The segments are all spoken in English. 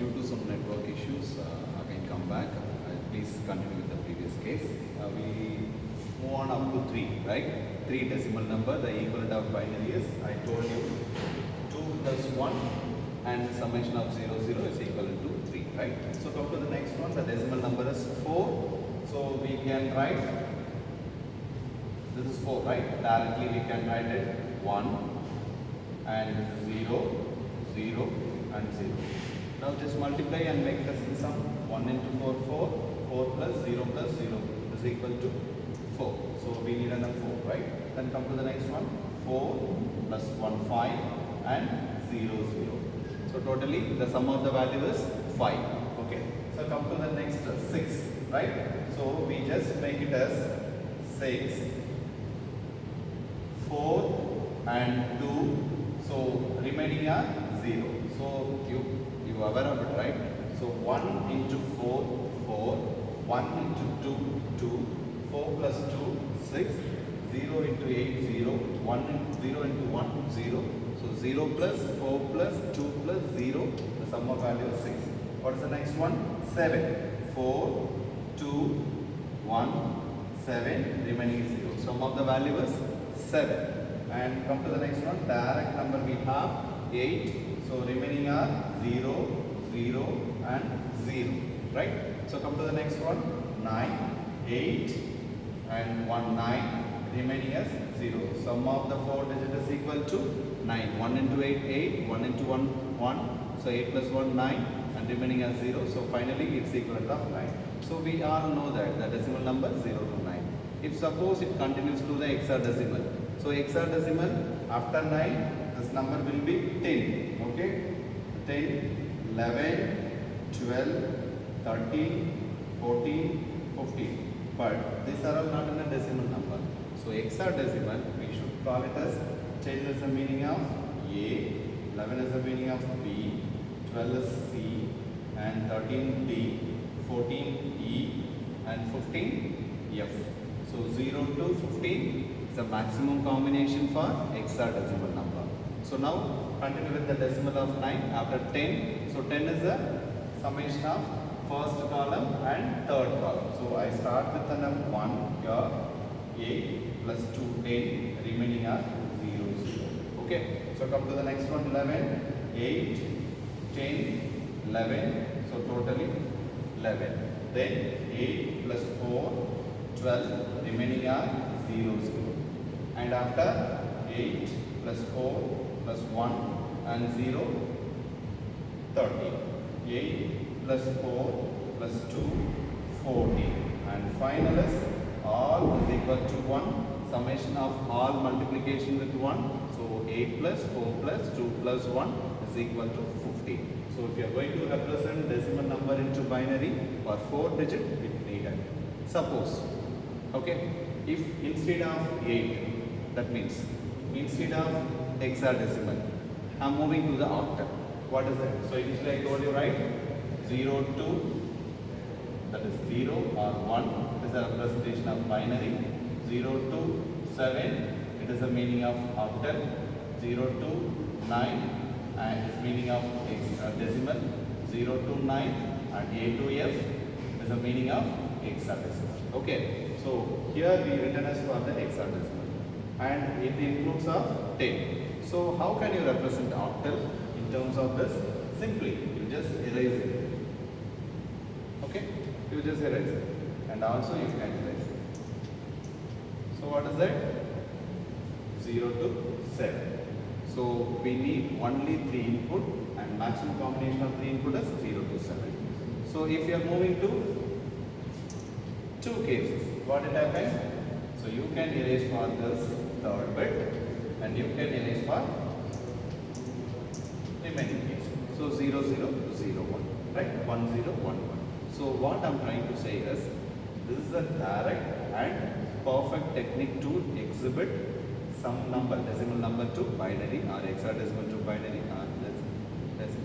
due to some network issues, again come back. Please continue with the previous case. We move on up to 3, right? 3 decimal number. The equivalent of binary is, I told you, 2 plus 1 and summation of 0, 0 is equivalent to 3, right? So come to the next one. The decimal number is 4. So we can write, this is 4, right? Directly we can write it 1 and 0, 0 and 0. Now just multiply and make the sum. 1 into 4, 4. 4 plus 0 plus 0 is equal to 4. So we need another 4, right? Then come to the next one. 4 plus 1, 5 and 0, 0. So totally the sum of the value is 5. Okay. So come to the next 6, right? So we just make it as 6, 4 and 2. So remaining are 0. So you are aware of it, right? So 1 into 4, 4, 1 into 2, 2, 4 plus 2, 6, 0 into 8, 0, 0 into 1, 0. So 0 plus 4 plus 2 plus 0, the sum of value is 6. What is the next one? 7. 4, 2, 1, 7, remaining is 0. Sum of the value is 7. And come to the next one. Direct number we have 8. So remaining are 0, 0 and 0. Right? So come to the next one. 9, 8 and 1, 9. Remaining as 0. Sum of the 4 digits is equal to 9. 1 into 8, 8. 1 into 1, 1. So 8 plus 1, 9. And remaining as 0. So finally it's equivalent of 9. So we all know that the decimal number 0 to 9. If suppose it continues to the hexadecimal. So hexadecimal after 9, this number will be 10. Okay? 10, 11, 12, 13, 14, 15. But these are all not in a decimal number. So hexadecimal, we should call it as 10 is the meaning of A, 11 is the meaning of B, 12 is C, and 13 D, 14 E, and 15 F. So 0 to 15 is the maximum combination for hexadecimal number. So now continue with the decimal of 9 after 10. So 10 is the summation of first column and third column. So I start with the number 1 here, 8 plus 2, 10, remaining are 0, 0. Okay. So come to the next one, 11, 8, 10, 11. So totally 11. Then 8 plus 4, 12, remaining are 0, 0. And after 8 plus 4 plus 1 and 0, 13. 8 plus 4 plus 2, 14. And final is all is equal to 1. Summation of all multiplication with 1. So 8 plus 4 plus 2 plus 1 is equal to 15. So if you are going to represent decimal number into binary for 4 digit, it needed. Suppose, okay, if instead of 8, that means instead of hexadecimal, I am moving to the octal. What is that? So initially I told you, right? 0 to, that is 0 or 1, it is a representation of binary. 0 to 7, it is the meaning of octal. 0 to 9, and its meaning of decimal. 0 to 9 and A to F is the meaning of hexadecimal. Okay, so here we written as for the hexadecimal, and it includes of 10. So how can you represent octal in terms of this? Simply, you just erase it. Okay, you just erase it, and also you can erase it. So what is that? 0 to 7. So we need only 3 input, and maximum combination of 3 input is 0 to 7. So if you are moving to 2 cases, what it happens? So you can erase for this third bit, and you can erase for remaining case. So 0, 0, 0, 1, right? 1, 0, 1, 1. So what I am trying to say is, this is a direct and perfect technique to exhibit some number, decimal number to binary, or hexadecimal to binary, or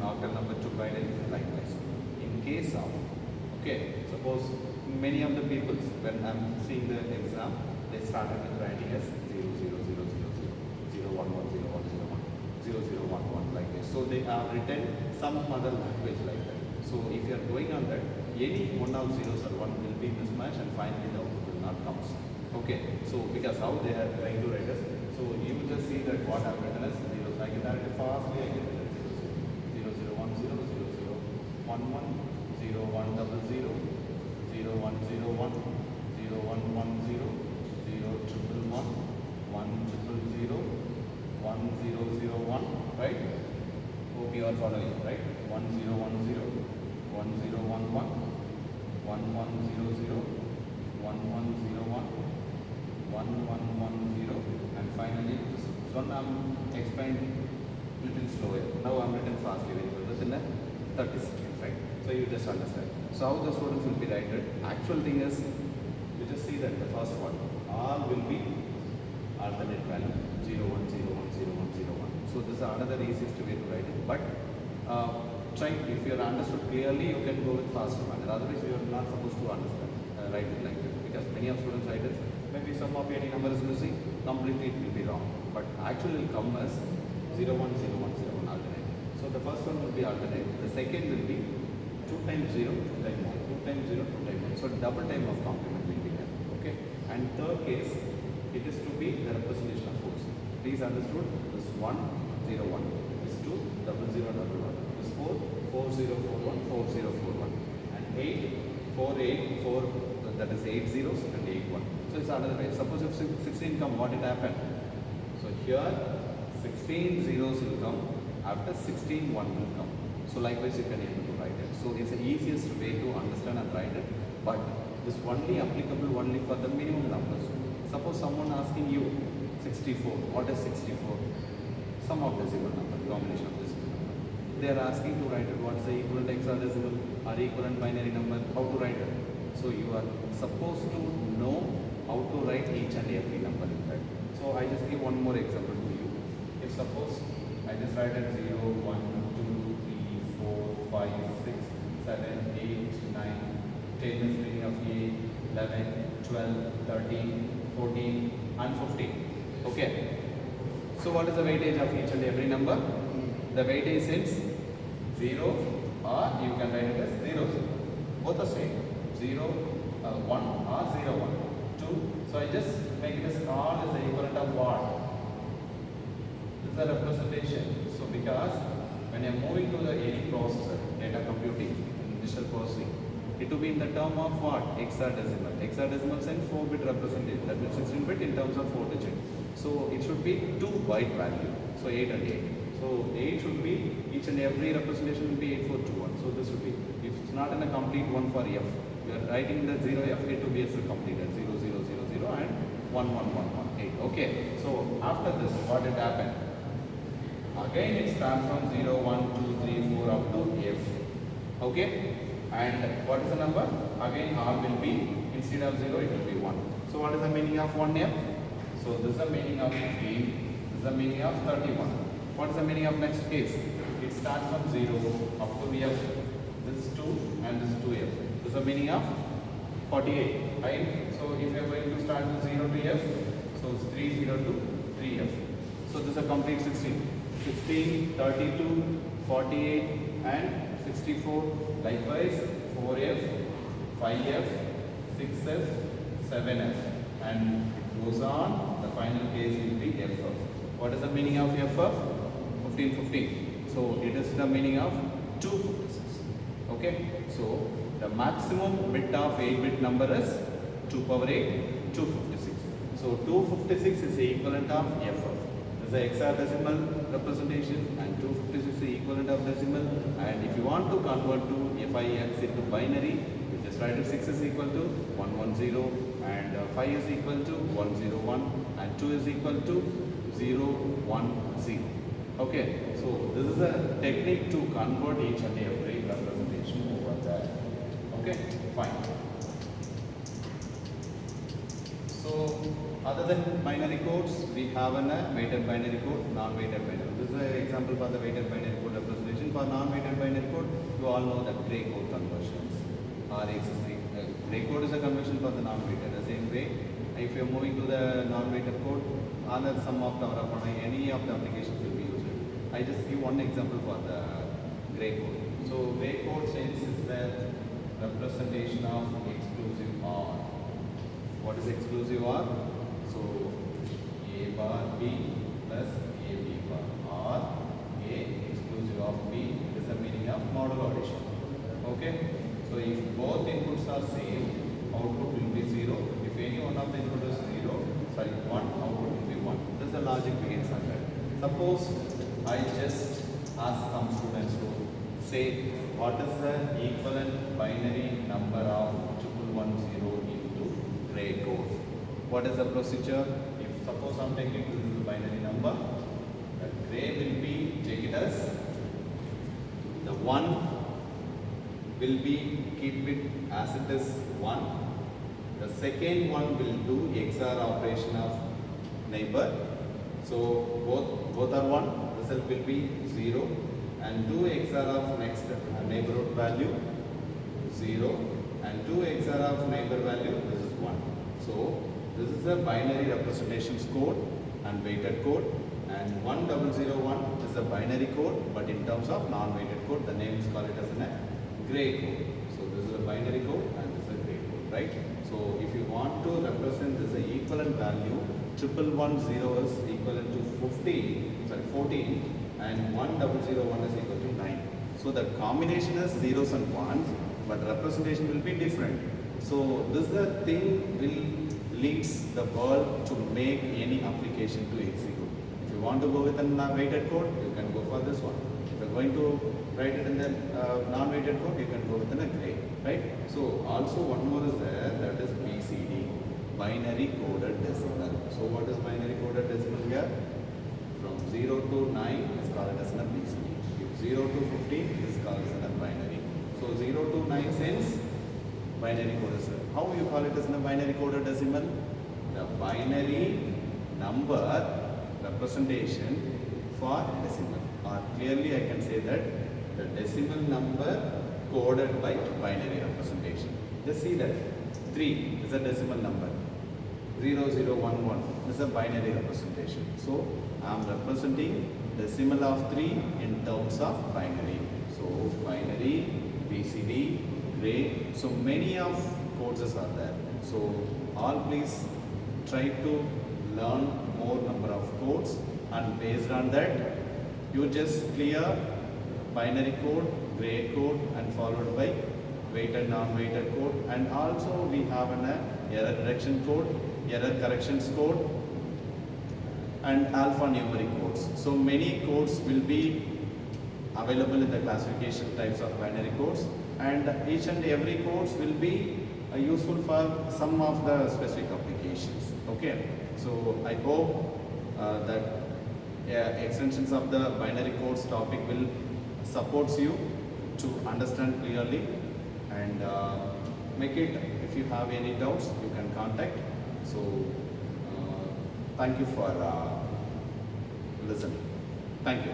octal number to binary, likewise. In case of, okay, suppose many of the people, when I am seeing the exam, they started with writing as 0, 0, 0, 0, 0, 0, 1, 1, 0, 1, 0, 1, 0, 0, 1, 1, like this. So they have written some other language like that. So if you are going on that, any one of zeros or one will be mismatched and finally the output will not come. Okay, so because how they are trying to write us, so you will just see that what I have written as zeros. I can write it fastly, I can write it 0, 0, 0, 1, 0, 0, 0, 1, 1, 0, 1, double 0, 0, 1, 0, 1, 0, 1, 1, 0, 0, triple 1, 1, triple 0, 1, 0, 0, 1, right? Hope you are following, right? 1, 0, 1, 0, 1, 0, 1, 1, 1, 1, 0, 0, 1, 1, 0, 1, 1, 1, 1, 0, and finally this one I'm explaining little slower. Now I'm written fastly within 30 seconds, right? So you just understand. So how the students will be written? Actual thing is, you just see that the first one, all will be alternate value 0, 1, 0, 1, 0, 1, 0, 1. So this is another easiest way to write it. But try, if you are understood clearly, you can go with faster manner. Otherwise, you are not supposed to understand, write it like that. Because many of students write it, maybe some of any number is missing, completely it will be wrong. But actually it will come as 0, 1, 0, 1, 0, 1 alternate. So the first one will be alternate. The second will be 2 times 0, 2 times 1, 2 times 0, 2 times 1. So double time of complement will be there. Okay. And third case, it is to be the representation of force. Please understood? This 1, 0, 1. This 2, 0, 0, 1. This 4, 4, 0, 4, 1, 4, 0, 4, 1. And 8, 4, 8, 4, that is 8 zeros and 8, 1. So it's another way. Suppose if 16 come, what it happened? So here 16 zeros will come, after 16 1 will come. So likewise you can able to write it. So it's the easiest way to understand and write it, but this only applicable only for the minimum numbers. Suppose someone asking you 64, what is 64? Sum of decimal number, combination of decimal number. They are asking to write it, what is the equivalent hexadecimal or equivalent binary number, how to write it. So you are supposed to know how to write each and every number in that. So I just give one more example to you. If suppose I just write it 0, 1, 2, 3, 4, 5, 6, 7, 8, 9, 10 is meaning of 8, 11, 12, 13, 14 and 15. Okay. So what is the weightage of each and every number? The weightage is 0 or you can write it as 0, 0. Both are same. 0, 1 or 0, 1. 2. So I just make it as all is the equivalent of what? This is a representation. So because when I am moving to the any processor, data computing, digital processing, it will be in the term of what? Hexadecimal. Hexadecimal sends 4-bit representation. That means 16-bit in terms of 4 digit. So it should be 2 byte value. So 8 and 8. So 8 should be, each and every representation will be 8421. So this would be, if it's not in a complete one for F, we are writing the 0F, it will be as a completed 0, 0, 0, 0 and 1, 1, 1, 1, 8. Okay. So after this, what did happen? Again it starts from 0, 1, 2, 3, 4 up to F. Okay. And what is the number? Again R will be, instead of 0 it will be 1. So what is the meaning of 1F? So this is the meaning of 15. This is the meaning of 31. What is the meaning of next case? It starts from 0 up to F. This is 2 and this is 2F. This is the meaning of 48. Right? So if you are going to start with 0 to F, so it's 30 to 3F. So this is a complete 16. 16, 32, 48 and 64, likewise 4F, 5F, 6F, 7F, and it goes on. The final case will be FF. What is the meaning of FF? 15, 15. So it is the meaning of 256. Okay. So the maximum bit of 8-bit number is 2 power 8, 256. So 256 is the equivalent of FF. The hexadecimal representation and 256 is the equivalent of decimal, and if you want to convert to FIX into binary, you just write it 6 is equal to 110 and 5 is equal to 101 and 2 is equal to 010. Okay, so this is a technique to convert each and every representation over there. Okay, fine. So other than binary codes, we have a weighted binary code, non-weighted binary. This is an example for the weighted binary code representation. For non-weighted binary code, you all know that gray code conversions. Gray code is a conversion for the non-weighted. The same way, if you are moving to the non-weighted code, other some of the any of the applications will be used. I just give one example for the gray code. So gray code sense is the representation of exclusive OR. What is exclusive OR? So A bar B plus A B bar, or A exclusive of B is the meaning of model addition. Okay. So if both inputs are same, output will be 0. If any one of the input is 0, sorry 1, output will be 1. This is the logic begins on that. Suppose I just ask some students to say what is the equivalent binary number of 1110 into gray code. What is the procedure? If suppose I am taking this is the binary number, the gray will be, take it as the 1 will be, keep it as it is 1. The second one will do XOR operation of neighbor. So both are 1, result will be 0, and do XOR of next neighborhood value 0, and do XOR of neighbor value, this is 1. So this is a binary representations code and weighted code, and 1001 is a binary code, but in terms of non-weighted code, the name is called it as a gray code. So this is a binary code and this is a gray code, right? So if you want to represent this equivalent value, 1110 is equivalent to 14, and 1001 is equal to 9. So the combination is zeros and ones, but representation will be different. So this is the thing will leads the world to make any application to execute. If you want to go with a weighted code, you can go for this one. If you are going to write it in the non-weighted code, you can go with a gray, right? So also one more is there, that is BCD, binary coded decimal. So what is binary coded decimal here? From 0 to 9 is called as a BCD. If 0 to 15 is called as a binary. So 0 to 9 cents, binary coded decimal. How you call it as a binary coded decimal? The binary number representation for decimal. Or clearly I can say that the decimal number coded by binary representation. Just see that 3 is a decimal number, 0011 is a binary representation. So I am representing decimal of 3 in terms of binary. So binary, BCD, gray. So many of codes are there. So all please try to learn more number of codes, and based on that you just clear binary code, gray code, and followed by weighted, non-weighted code, and also we have an error detection code, error corrections code, and alphanumeric codes. So many codes will be available in the classification types of binary codes, and each and every codes will be useful for some of the specific applications. Okay, so I hope that extensions of the binary codes topic will supports you to understand clearly, and make it, if you have any doubts you can contact. So thank you for listening. Thank you.